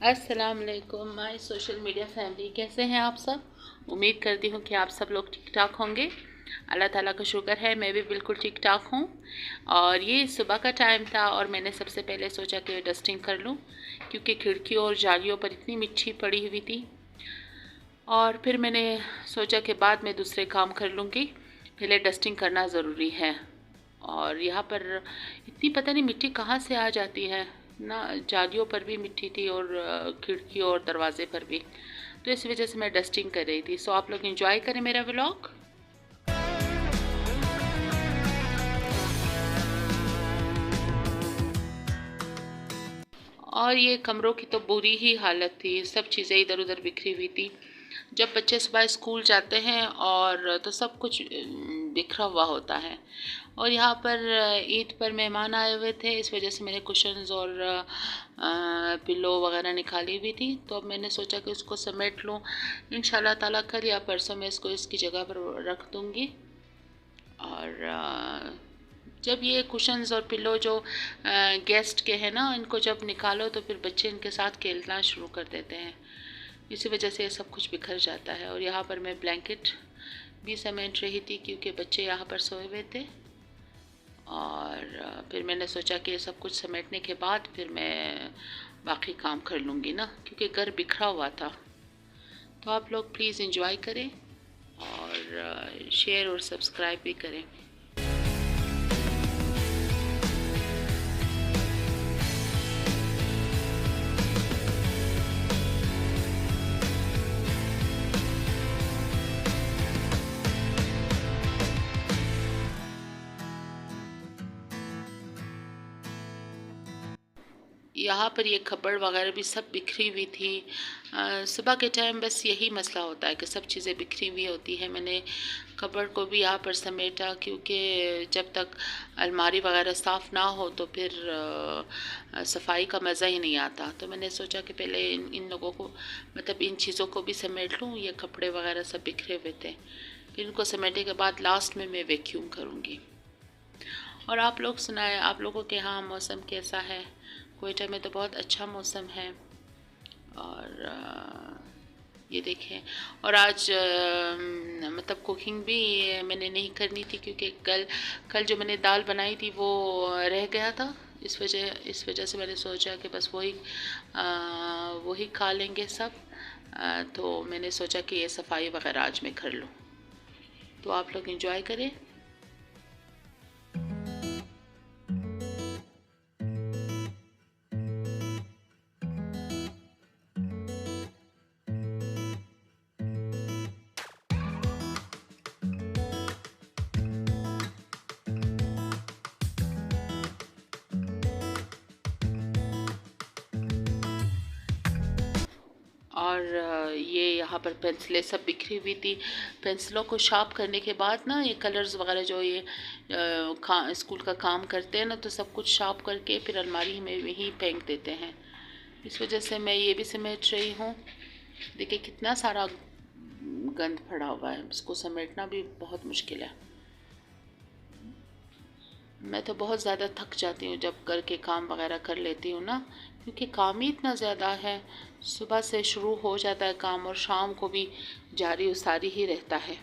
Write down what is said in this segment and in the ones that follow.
अस्सलाम वालेकुम my social media family, कैसे हैं आप सब। उम्मीद करती हूँ कि आप सब लोग ठीक ठाक होंगे। अल्लाह ताला का शुक्र है, मैं भी बिल्कुल ठीक ठाक हूँ। और ये सुबह का टाइम था और मैंने सबसे पहले सोचा कि डस्टिंग कर लूँ, क्योंकि खिड़कियों और जालियों पर इतनी मिट्टी पड़ी हुई थी। और फिर मैंने सोचा कि बाद में दूसरे काम कर लूँगी, पहले डस्टिंग करना ज़रूरी है। और यहाँ पर इतनी पता नहीं मिट्टी कहाँ से आ जाती है ना, जालियों पर भी मिट्टी थी और खिड़कियों और दरवाजे पर भी, तो इस वजह से मैं डस्टिंग कर रही थी। सो आप लोग एंजॉय करें मेरा व्लॉग। और ये कमरों की तो बुरी ही हालत थी, सब चीज़ें इधर उधर बिखरी हुई थी। जब बच्चे सुबह स्कूल जाते हैं और तो सब कुछ बिखरा हुआ होता है। और यहाँ पर ईद पर मेहमान आए हुए थे, इस वजह से मैंने कुशन्स और पिलो वगैरह निकाली हुई थी। तो अब मैंने सोचा कि उसको समेट लूँ, इंशाल्लाह ताला कल या परसों में इसको इसकी जगह पर रख दूँगी। और जब ये कुशन्स और पिलो जो गेस्ट के हैं ना, इनको जब निकालो तो फिर बच्चे इनके साथ खेलना शुरू कर देते हैं, इसी वजह से ये सब कुछ बिखर जाता है। और यहाँ पर मैं ब्लैंकेट भी समेट रही थी, क्योंकि बच्चे यहाँ पर सोए हुए थे। और फिर मैंने सोचा कि ये सब कुछ समेटने के बाद फिर मैं बाकी काम कर लूँगी ना, क्योंकि घर बिखरा हुआ था। तो आप लोग प्लीज़ एंजॉय करें और शेयर और सब्सक्राइब भी करें। यहाँ पर ये खब्बड़ वगैरह भी सब बिखरी हुई थी। सुबह के टाइम बस यही मसला होता है कि सब चीज़ें बिखरी हुई होती है। मैंने कबड़ को भी यहाँ पर समेटा, क्योंकि जब तक अलमारी वगैरह साफ़ ना हो तो फिर सफाई का मज़ा ही नहीं आता। तो मैंने सोचा कि पहले इन लोगों को, मतलब इन चीज़ों को भी समेट लूँ। ये कपड़े वगैरह सब बिखरे हुए थे, फिर इनको समेटने के बाद लास्ट में मैं वैक्यूम करूँगी। और आप लोग सुनाएं, आप लोगों के यहाँ मौसम कैसा है। कोयटा में तो बहुत अच्छा मौसम है। और ये देखें। और आज मतलब कुकिंग भी मैंने नहीं करनी थी, क्योंकि कल जो मैंने दाल बनाई थी वो रह गया था। इस वजह से मैंने सोचा कि बस वही खा लेंगे सब। तो मैंने सोचा कि ये सफाई वगैरह आज मैं कर लूँ। तो आप लोग एंजॉय करें। और ये यहाँ पर पेंसिलें सब बिखरी हुई थी। पेंसिलों को शार्प करने के बाद ना, ये कलर्स वगैरह जो ये स्कूल का काम करते हैं ना, तो सब कुछ शार्प करके फिर अलमारी में ही फेंक देते हैं। इस वजह से मैं ये भी समेट रही हूँ। देखिए कितना सारा गंद पड़ा हुआ है, इसको समेटना भी बहुत मुश्किल है। मैं तो बहुत ज़्यादा थक जाती हूँ जब घर के काम वगैरह कर लेती हूँ ना, क्योंकि काम ही इतना ज़्यादा है। सुबह से शुरू हो जाता है काम और शाम को भी जारी उसारी ही रहता है।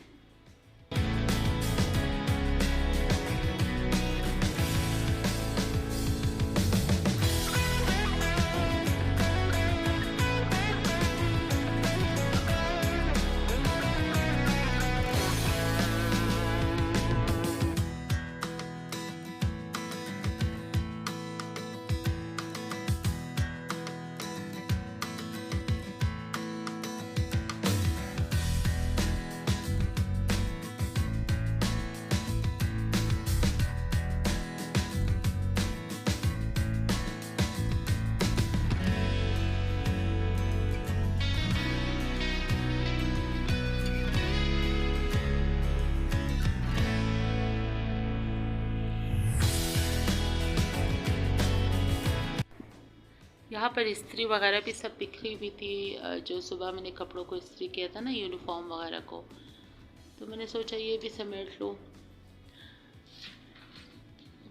यहाँ पर इस्त्री वगैरह भी सब बिखरी हुई थी। जो सुबह मैंने कपड़ों को इस्त्री किया था ना, यूनिफॉर्म वगैरह को, तो मैंने सोचा ये भी समेट लूँ।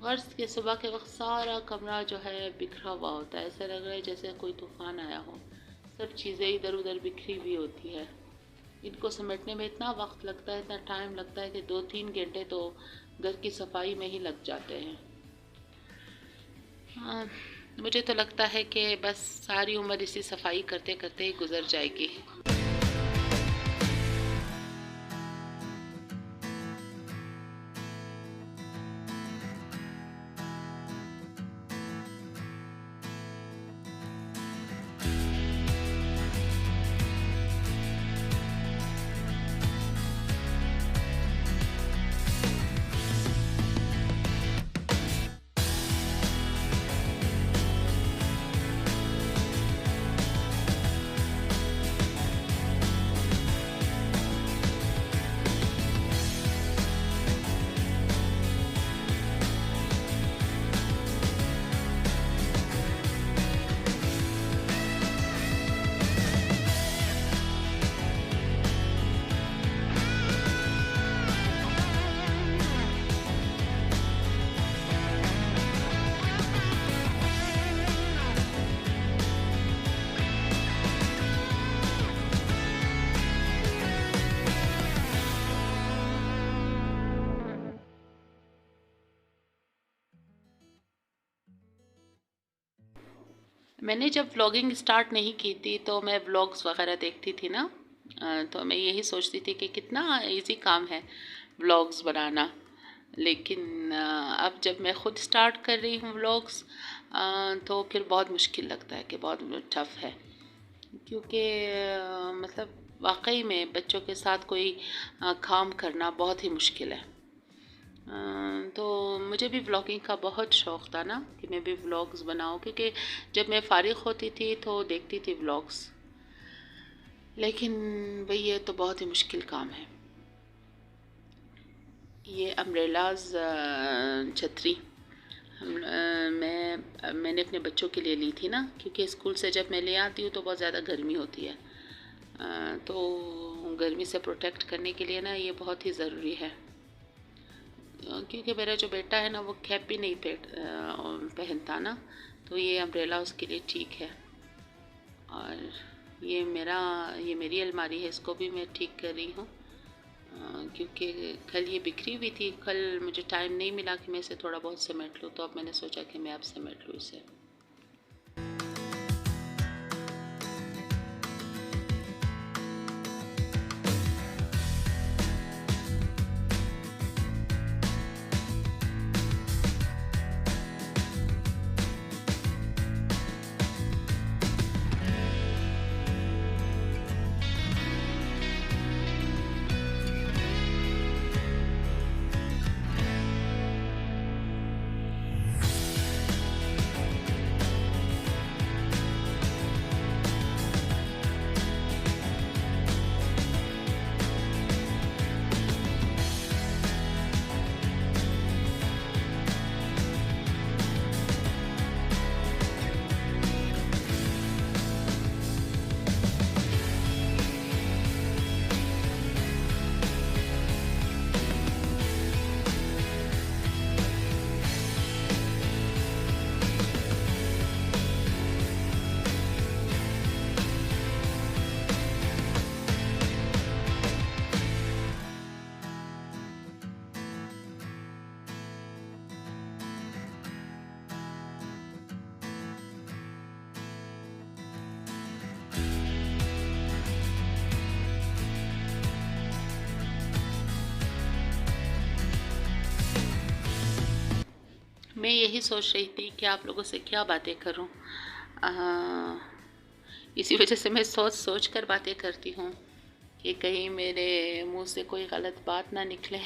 वर्ष के सुबह के वक्त सारा कमरा जो है बिखरा हुआ होता है, ऐसा लग रहा है जैसे कोई तूफान आया हो। सब चीज़ें इधर उधर बिखरी हुई होती है। इनको समेटने में इतना वक्त लगता है, इतना टाइम लगता है कि 2-3 घंटे तो घर की सफाई में ही लग जाते हैं। हाँ, मुझे तो लगता है कि बस सारी उम्र इसी सफाई करते करते ही गुजर जाएगी। मैंने जब व्लॉगिंग स्टार्ट नहीं की थी तो मैं व्लॉग्स वगैरह देखती थी ना, तो मैं यही सोचती थी कि कितना इजी काम है व्लॉग्स बनाना। लेकिन अब जब मैं ख़ुद स्टार्ट कर रही हूँ व्लॉग्स, तो फिर बहुत मुश्किल लगता है कि बहुत टफ़ है, क्योंकि मतलब वाकई में बच्चों के साथ कोई काम करना बहुत ही मुश्किल है। तो मुझे भी व्लॉगिंग का बहुत शौक़ था ना कि मैं भी व्लॉग्स बनाऊं, क्योंकि जब मैं फ़ारिग होती थी तो देखती थी व्लॉग्स। लेकिन भाई ये तो बहुत ही मुश्किल काम है। ये अम्ब्रेलाज छतरी मैंने अपने बच्चों के लिए ली थी ना, क्योंकि स्कूल से जब मैं ले आती हूँ तो बहुत ज़्यादा गर्मी होती है। तो गर्मी से प्रोटेक्ट करने के लिए ना ये बहुत ही ज़रूरी है, क्योंकि मेरा जो बेटा है ना वो कैप भी नहीं पहनता ना, तो ये अम्ब्रेला उसके लिए ठीक है। और ये मेरी अलमारी है, इसको भी मैं ठीक कर रही हूँ, क्योंकि कल ये बिखरी हुई थी। कल मुझे टाइम नहीं मिला कि मैं इसे थोड़ा बहुत समेट लूँ, तो अब मैंने सोचा कि मैं अब समेट लूँ इसे। मैं यही सोच रही थी कि आप लोगों से क्या बातें करूं। इसी वजह से मैं सोच सोच कर बातें करती हूँ कि कहीं मेरे मुंह से कोई गलत बात ना निकले।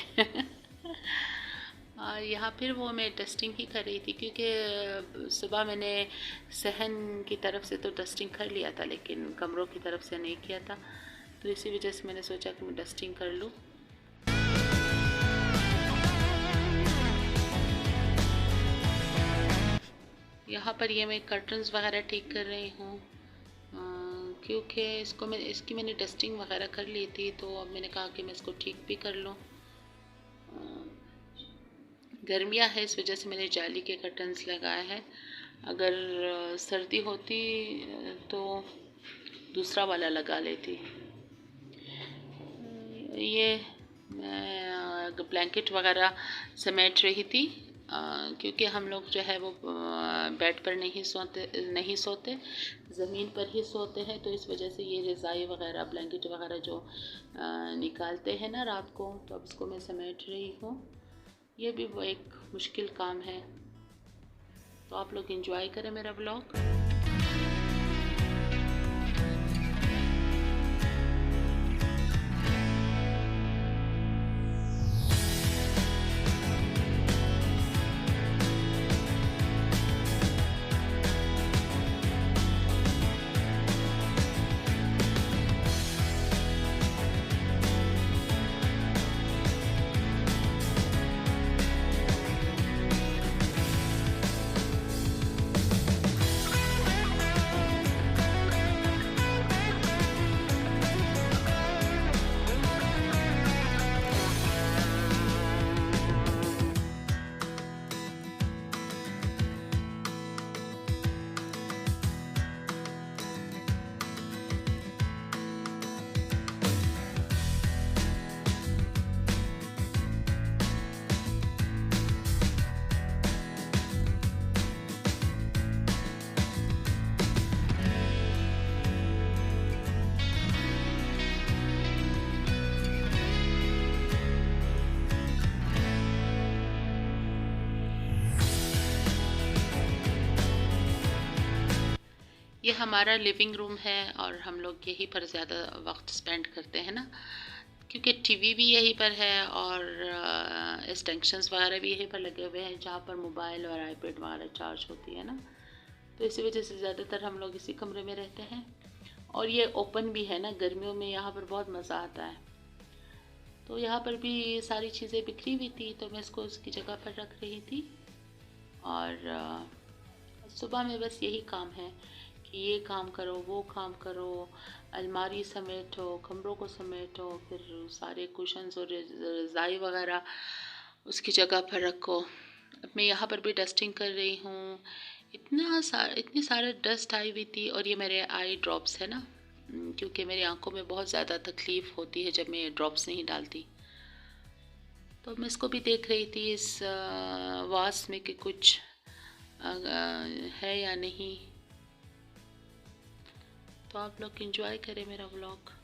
और यहाँ फिर वो मैं डस्टिंग ही कर रही थी, क्योंकि सुबह मैंने सहन की तरफ से तो डस्टिंग कर लिया था, लेकिन कमरों की तरफ से नहीं किया था, तो इसी वजह से मैंने सोचा कि मैं डस्टिंग कर लूँ। यहाँ पर ये मैं कर्टन्स वगैरह ठीक कर रही हूँ, क्योंकि इसकी मैंने डस्टिंग वगैरह कर ली थी, तो अब मैंने कहा कि मैं इसको ठीक भी कर लूँ। गर्मियाँ है, इस वजह से मैंने जाली के कर्टन्स लगाए हैं। अगर सर्दी होती तो दूसरा वाला लगा लेती। ये मैं ब्लैंकेट वगैरह समेट रही थी, क्योंकि हम लोग जो है वो बेड पर नहीं सोते, ज़मीन पर ही सोते हैं। तो इस वजह से ये रज़ाई वगैरह ब्लैंकेट वगैरह जो निकालते हैं ना रात को, तो अब इसको मैं समेट रही हूँ। ये भी वो एक मुश्किल काम है। तो आप लोग एंजॉय करें मेरा ब्लॉग। ये हमारा लिविंग रूम है और हम लोग यहीं पर ज़्यादा वक्त स्पेंड करते हैं ना, क्योंकि टीवी भी यहीं पर है और एक्सटेंशंस वगैरह भी यहीं पर लगे हुए हैं, जहाँ पर मोबाइल और आईपैड वगैरह चार्ज होती है ना। तो इसी वजह से ज़्यादातर हम लोग इसी कमरे में रहते हैं। और ये ओपन भी है ना, गर्मियों में यहाँ पर बहुत मज़ा आता है। तो यहाँ पर भी सारी चीज़ें बिखरी हुई थी, तो मैं इसको उसकी जगह पर रख रही थी। और सुबह में बस यही काम है कि ये काम करो, वो काम करो, अलमारी समेटो, कमरों को समेटो, फिर सारे कुशन्स और रज़ाई वगैरह उसकी जगह पर रखो। अब मैं यहाँ पर भी डस्टिंग कर रही हूँ। इतनी सारे डस्ट आई हुई थी। और ये मेरे आई ड्रॉप्स है ना, क्योंकि मेरी आंखों में बहुत ज़्यादा तकलीफ़ होती है जब मैं ड्रॉप्स नहीं डालती। तो मैं इसको भी देख रही थी इस वास में कि कुछ है या नहीं। तो आप लोग एंजॉय करें मेरा व्लॉग।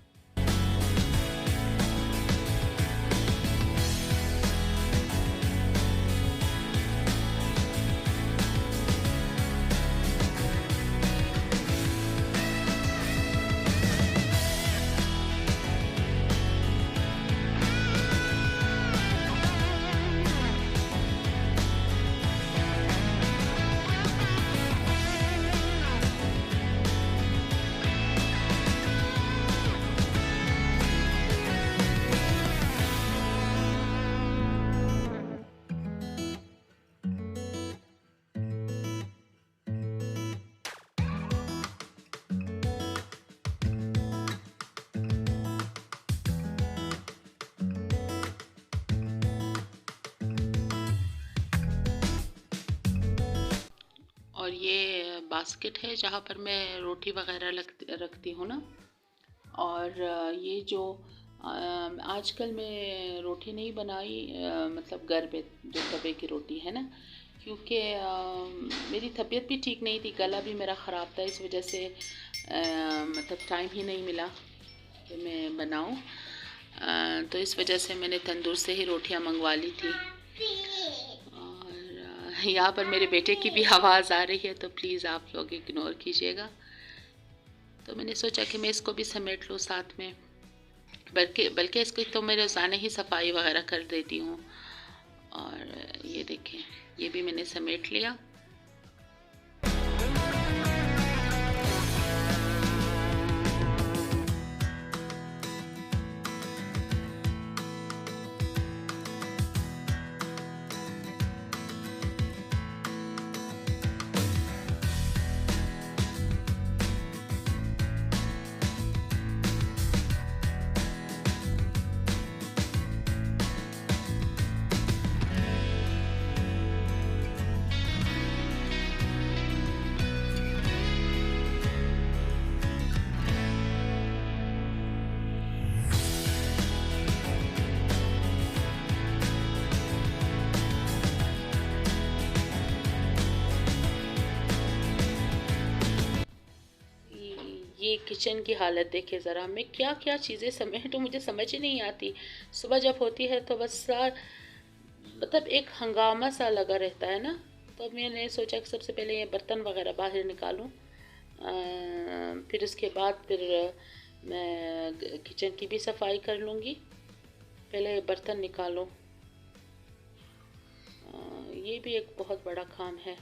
और ये बास्केट है जहाँ पर मैं रोटी वगैरह रखती हूँ ना। और ये जो आजकल मैं रोटी नहीं बनाई, मतलब घर पे जो तवे की रोटी है ना, क्योंकि मेरी तबीयत भी ठीक नहीं थी, गला भी मेरा ख़राब था। इस वजह से मतलब टाइम ही नहीं मिला कि मैं बनाऊँ। तो इस वजह से मैंने तंदूर से ही रोटियां मंगवा ली थी। और यहाँ पर मेरे बेटे की भी आवाज़ आ रही है, तो प्लीज़ आप लोग इग्नोर कीजिएगा। तो मैंने सोचा कि मैं इसको भी समेट लूँ साथ में, बल्कि इसको तो मैं रोज़ाना ही सफाई वगैरह कर देती हूँ। और ये देखें, ये भी मैंने समेट लिया। ये किचन की हालत देखिए ज़रा, मैं क्या क्या चीज़ें समेटूँ मुझे समझ ही नहीं आती। सुबह जब होती है तो बस मतलब एक हंगामा सा लगा रहता है ना। तो मैंने सोचा कि सबसे पहले ये बर्तन वगैरह बाहर निकालूं, फिर उसके बाद फिर मैं किचन की भी सफाई कर लूँगी। पहले बर्तन निकालो, ये भी एक बहुत बड़ा काम है।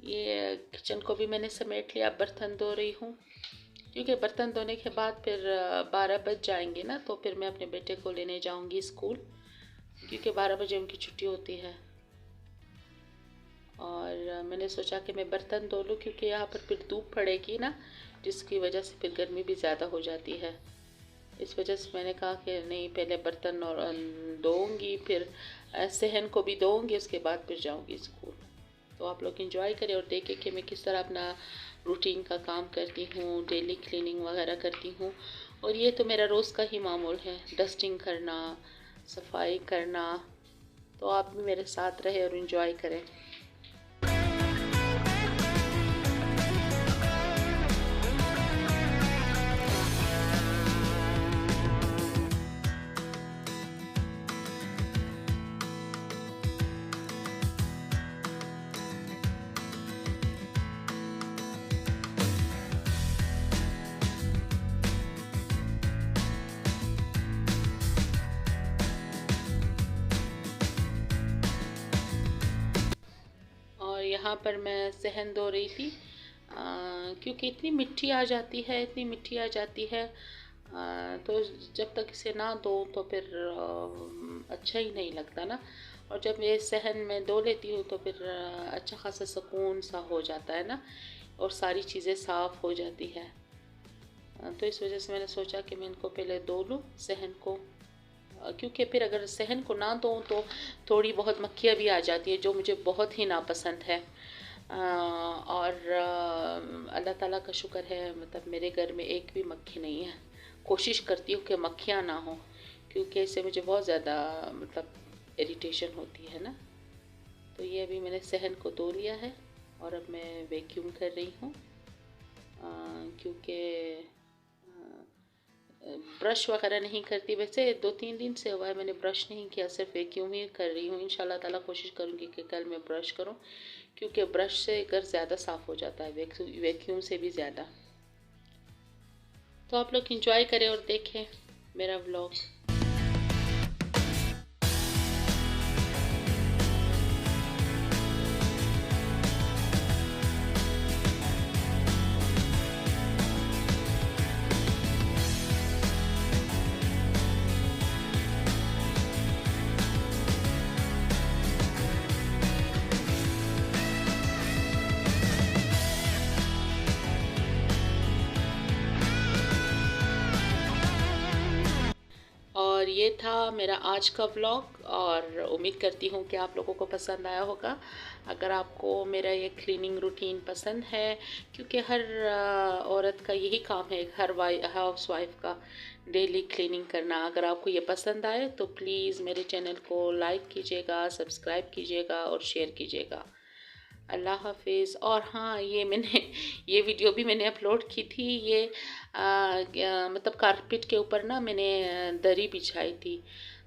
ये किचन को भी मैंने समेट लिया, बर्तन धो रही हूँ क्योंकि बर्तन धोने के बाद फिर 12 बज जाएंगे ना, तो फिर मैं अपने बेटे को लेने जाऊँगी स्कूल, क्योंकि 12 बजे उनकी छुट्टी होती है। और मैंने सोचा कि मैं बर्तन धो लूँ क्योंकि यहाँ पर फिर धूप पड़ेगी ना, जिसकी वजह से फिर गर्मी भी ज़्यादा हो जाती है। इस वजह से मैंने कहा कि नहीं, पहले बर्तन और धोऊँगी, फिर सहन को भी धोऊँगी, उसके बाद फिर जाऊँगी स्कूल। तो आप लोग एंजॉय करें और देखें कि मैं किस तरह अपना रूटीन का काम करती हूँ, डेली क्लीनिंग वगैरह करती हूँ। और ये तो मेरा रोज़ का ही मामूल है, डस्टिंग करना, सफाई करना। तो आप भी मेरे साथ रहें और एंजॉय करें। और यहाँ पर मैं सहन धो रही थी, क्योंकि इतनी मिट्टी आ जाती है, इतनी मिट्टी आ जाती है, तो जब तक इसे ना धो तो फिर अच्छा ही नहीं लगता ना। और जब ये सहन में धो लेती हूँ तो फिर अच्छा खासा सुकून सा हो जाता है ना, और सारी चीज़ें साफ़ हो जाती है। तो इस वजह से मैंने सोचा कि मैं इनको पहले धो लूँ सहन को, क्योंकि फिर अगर सहन को ना दूँ तो थोड़ी बहुत मक्खियाँ भी आ जाती है, जो मुझे बहुत ही नापसंद है। और अल्लाह ताला का शुक्र है, मतलब मेरे घर में एक भी मक्खी नहीं है। कोशिश करती हूँ कि मक्खियाँ ना हो, क्योंकि इससे मुझे बहुत ज़्यादा मतलब इरिटेशन होती है ना। तो ये अभी मैंने सहन को धो लिया है और अब मैं वैक्यूम कर रही हूँ, क्योंकि ब्रश वगैरह नहीं करती। वैसे 2-3 दिन से हुआ है मैंने ब्रश नहीं किया, सिर्फ वैक्यूम ही कर रही हूँ। इंशाल्लाह ताला कोशिश करूँगी कि कल मैं ब्रश करूँ, क्योंकि ब्रश से घर ज़्यादा साफ़ हो जाता है, वैक्यूम से भी ज़्यादा। तो आप लोग इंजॉय करें और देखें मेरा व्लॉग। और ये था मेरा आज का व्लॉग, और उम्मीद करती हूँ कि आप लोगों को पसंद आया होगा। अगर आपको मेरा ये क्लीनिंग रूटीन पसंद है, क्योंकि हर औरत का यही काम है, हर हाउस वाइफ का, डेली क्लीनिंग करना। अगर आपको ये पसंद आए तो प्लीज़ मेरे चैनल को लाइक कीजिएगा, सब्सक्राइब कीजिएगा और शेयर कीजिएगा। अल्लाह हाफिज़। और हाँ, ये मैंने ये वीडियो भी मैंने अपलोड की थी। ये मतलब कारपेट के ऊपर ना मैंने दरी बिछाई थी,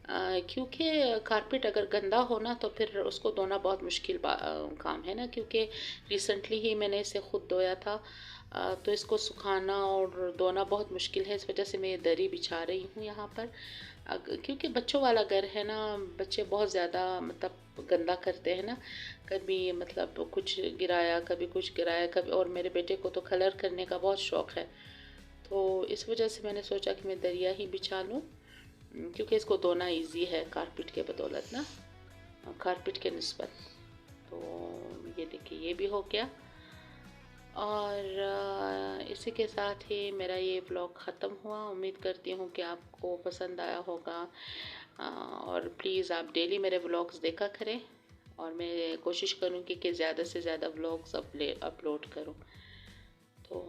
क्योंकि कारपेट अगर गंदा हो ना तो फिर उसको धोना बहुत मुश्किल काम है ना, क्योंकि रिसेंटली ही मैंने इसे ख़ुद धोया था। तो इसको सुखाना और धोना बहुत मुश्किल है, इस वजह से मैं ये दरी बिछा रही हूँ यहाँ पर। क्योंकि बच्चों वाला घर है ना, बच्चे बहुत ज़्यादा मतलब गंदा करते हैं ना, कभी मतलब कुछ गिराया, कभी कुछ गिराया, कभी। और मेरे बेटे को तो कलर करने का बहुत शौक़ है, तो इस वजह से मैंने सोचा कि मैं दरिया ही बिछा लूँ, क्योंकि इसको धोना इजी है कारपेट के बदौलत ना, कारपेट के निस्बत। तो ये देखिए, ये भी हो गया। और इसी के साथ ही मेरा ये व्लॉग ख़त्म हुआ। उम्मीद करती हूँ कि आपको पसंद आया होगा, और प्लीज़ आप डेली मेरे व्लॉग्स देखा करें, और मैं कोशिश करूँगी कि ज़्यादा से ज़्यादा व्लॉग्स अपलोड करूँ। तो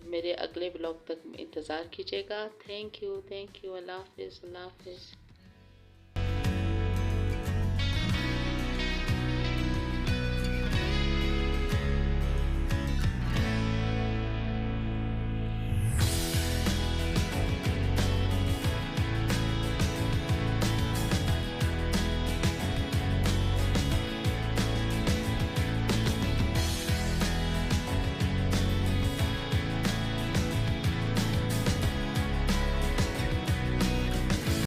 मेरे अगले व्लॉग तक इंतज़ार कीजिएगा। थैंक यू, अल्लाह हाफिज़, अल्लाह हाफिज़।